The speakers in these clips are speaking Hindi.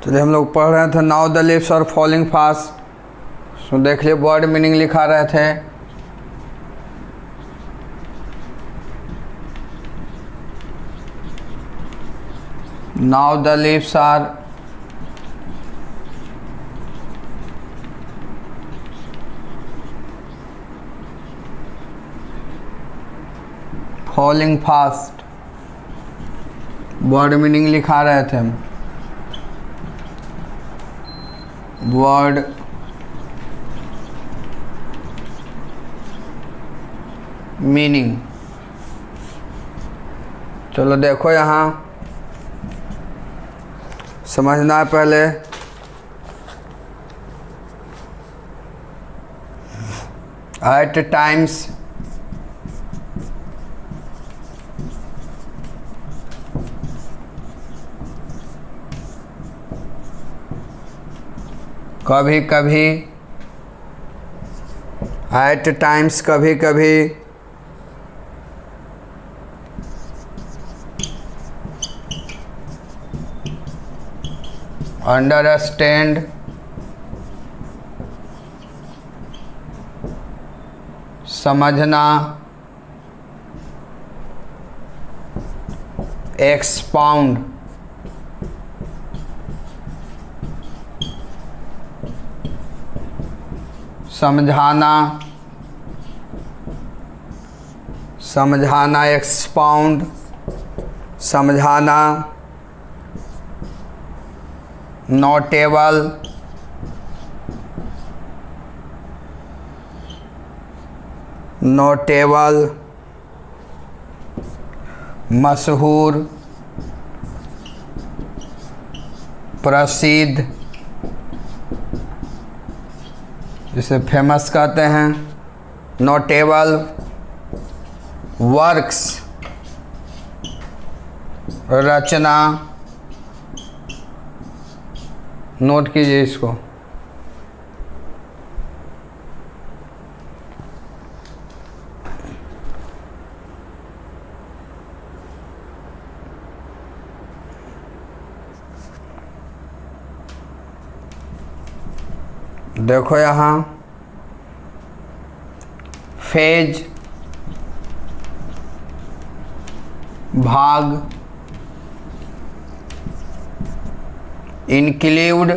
चलिए हम लोग पढ़ रहे थे now the leaves are falling fast. So देख लिए वर्ड मीनिंग लिखा रहे थे। Now the leaves are falling fast, word meaning लिखा रहे थे हम। वर्ड मीनिंग, चलो देखो यहाँ समझना है पहले। एट टाइम्स कभी कभी, एट टाइम्स कभी कभी, अंडरस्टैंड समझना, एक्सपाउंड समझाना, समझाना, एक्सपाउंड समझाना, नोटेबल नोटेबल, मशहूर प्रसिद्ध, जिसे फेमस कहते हैं, नोटेबल, वर्क्स रचना, नोट कीजिए इसको। देखो यहाँ फेज भाग, इंक्लूड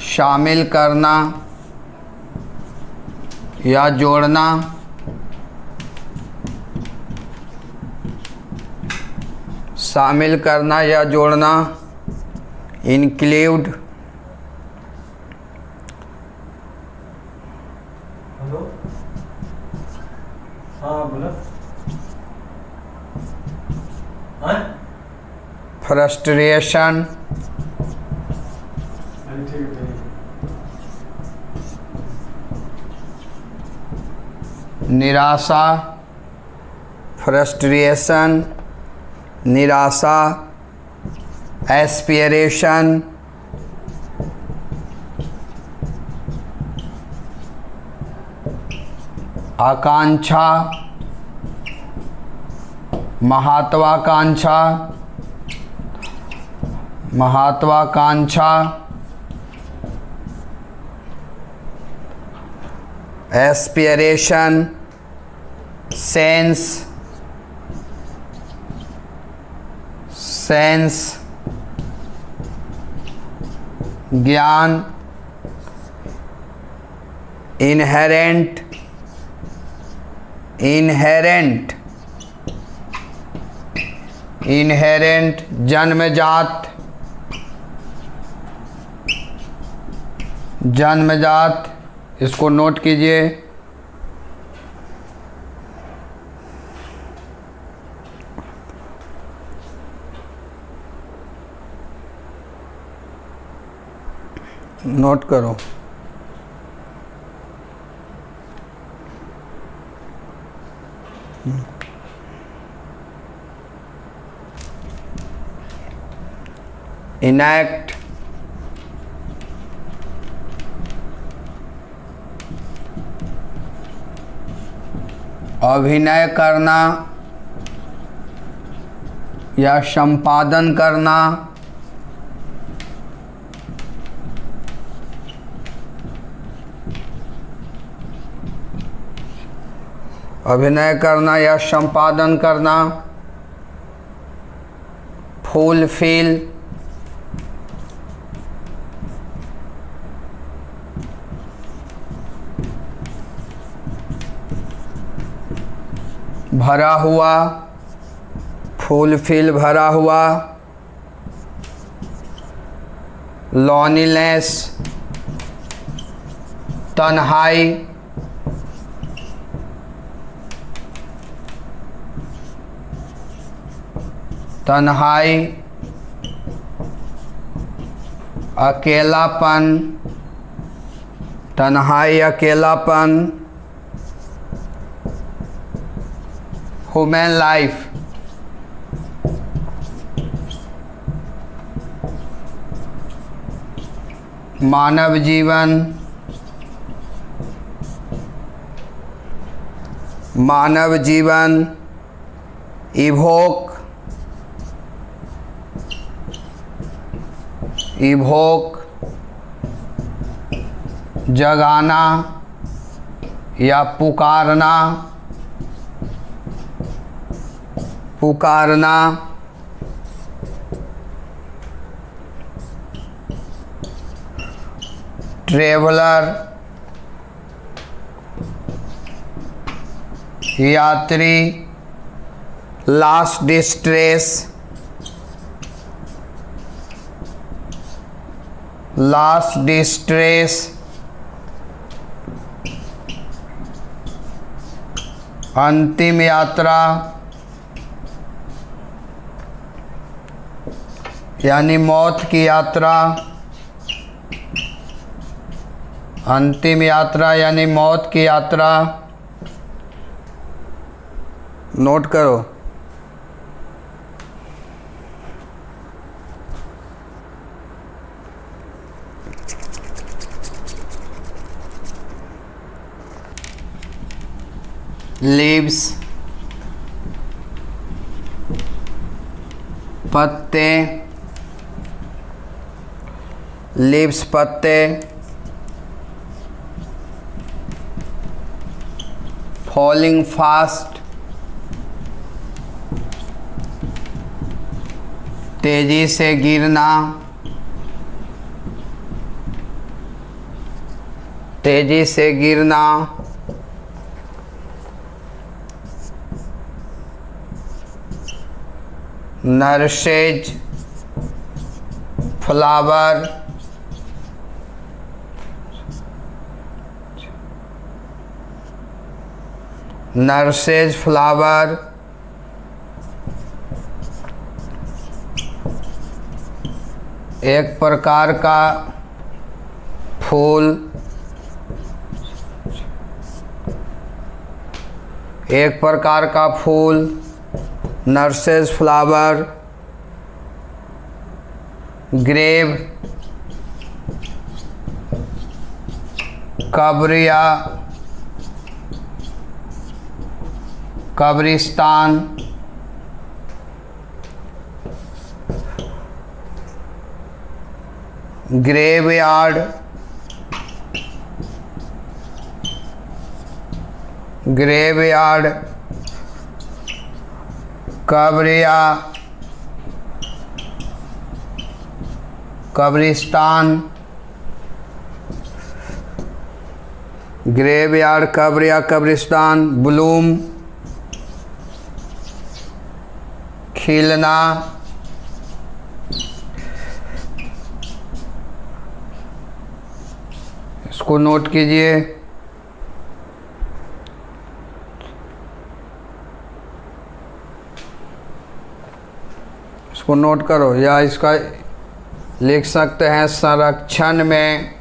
शामिल करना या जोड़ना, शामिल करना या जोड़ना, इंक्लूड, हेलो, हाँ बोलो, हाँ फ्रस्ट्रेशन ठीक है, निराशा, फ्रस्ट्रेशन निराशा, एस्पिरेशन आकांक्षा, महत्वाकांक्षा महत्वाकांक्षा, एस्पिरेशन, सेंस सेंस, ज्ञान, इनहेरेंट इनहेरेंट इनहेरेंट, जन्मजात जन्मजात, इसको नोट कीजिए। नोट करो। इनैक्ट, अभिनय करना या संपादन करना, अभिनय करना या संपादन करना। फुलफिल, भरा हुआ, फुलफिल भरा हुआ। लॉनीनेस, तन्हाई, तन्हाई। अकेलापन, तन्हाई, अकेलापन। ह्यूमन लाइफ, मानव जीवन, मानव जीवन। इवोक, इवोक, जगाना या पुकारना, पुकारना। ट्रेवलर, यात्री। Last distress, last distress. अंतिम यात्रा यानी मौत की यात्रा, अंतिम यात्रा यानी मौत की यात्रा। नोट करो। लीव्स, पत्ते, लीव्स, पत्ते। फॉलिंग फास्ट, तेजी से गिरना, तेजी से गिरना। Nurses, flower, nurses, flower. एक प्रकार का फूल, एक प्रकार का फूल। Nurses, flower. ग्रेव, कब्र या कब्रिस्तान। Graveyard, graveyard. कब्र या कब्रिस्तान। ग्रेवयार्ड, कब्र या कब्रिस्तान। ब्लूम, खिलना। इसको नोट कीजिए। इसको नोट करो या इसका लिख सकते हैं संरक्षण में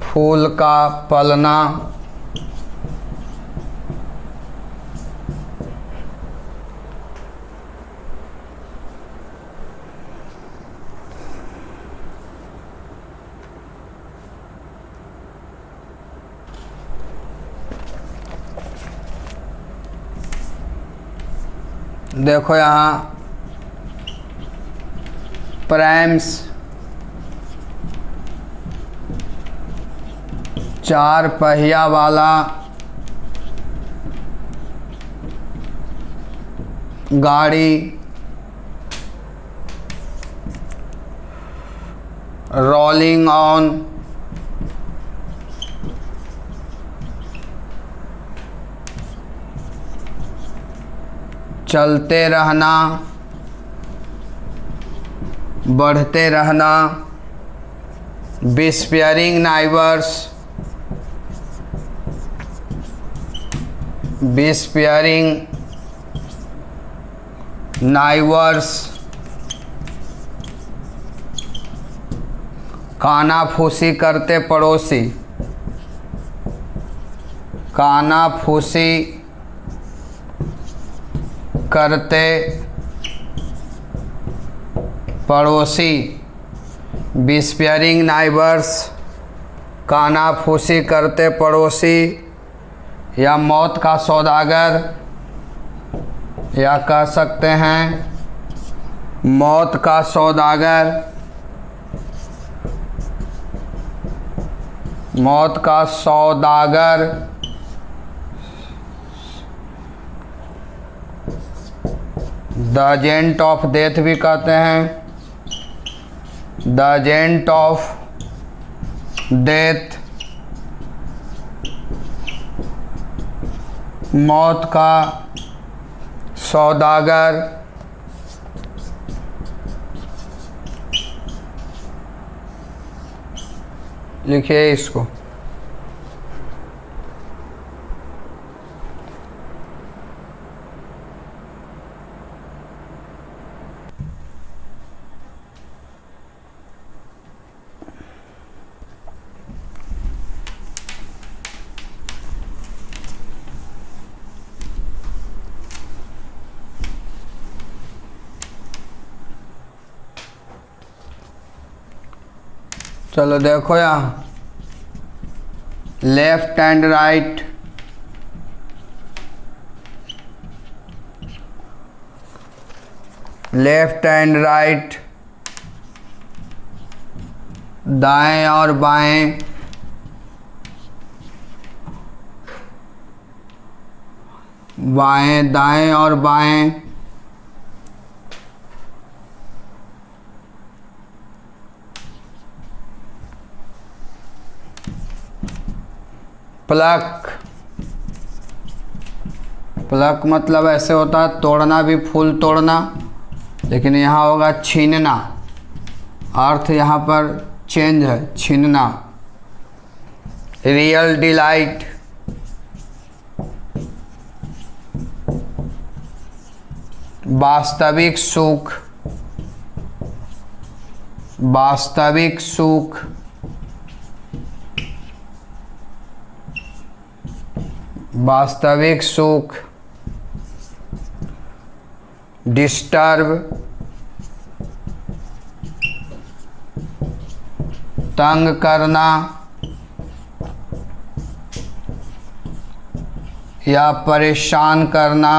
फूल का पलना। देखो यहाँ प्रैम्स, 4 पहिया वाला गाड़ी, रोलिंग ऑन, चलते रहना, बढ़ते रहना, डिस्पेयरिंग नाइबर्स, डिस्पेयरिंग नाइबर्स, कानाफूसी करते पड़ोसी, कानाफूसी करते पड़ोसी, डिस्पेयरिंग नाइबर्स, कानाफूसी करते पड़ोसी, या मौत का सौदागर, या कह सकते हैं मौत का सौदागर, मौत का सौदागर, द एजेंट ऑफ डेथ भी कहते हैं, द एजेंट ऑफ डेथ, मौत का सौदागर, लिखिए इसको। चलो देखो यहाँ left and right, left and right, दाएं और बाएं, बाएं दाएं और बाएं, प्लक, प्लक मतलब ऐसे होता है तोड़ना भी, फूल तोड़ना, लेकिन यहाँ होगा छीनना, अर्थ यहाँ पर चेंज है, छीनना। रियल डिलाइट, वास्तविक सुख, वास्तविक सुख, वास्तविक सुख। डिस्टर्ब, तंग करना या परेशान करना।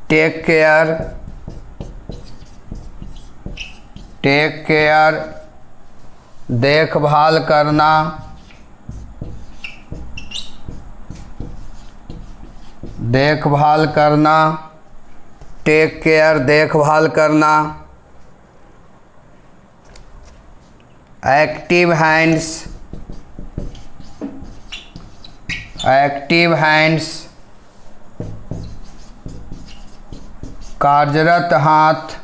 टेक केयर, टेक केयर, देखभाल करना। देखभाल करना, टेक केयर, देखभाल करना। एक्टिव हैंड्स, एक्टिव हैंड्स, कार्यरत हाथ,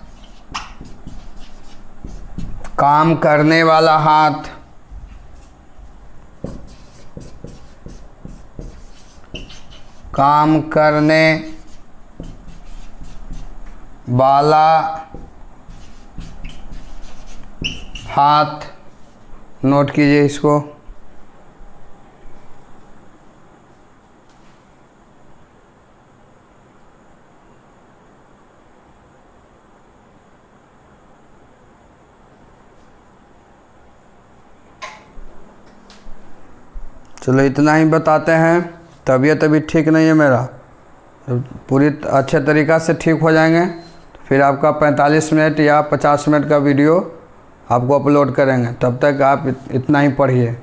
काम करने वाला हाथ। काम करने वाला हाथ, नोट कीजिए इसको। चलो इतना ही बताते हैं। तबीयत अभी ठीक नहीं है मेरा, पूरी अच्छे तरीक़ा से ठीक हो जाएंगे फिर आपका 45 मिनट या 50 मिनट का वीडियो आपको अपलोड करेंगे। तब तक आप इतना ही पढ़िए।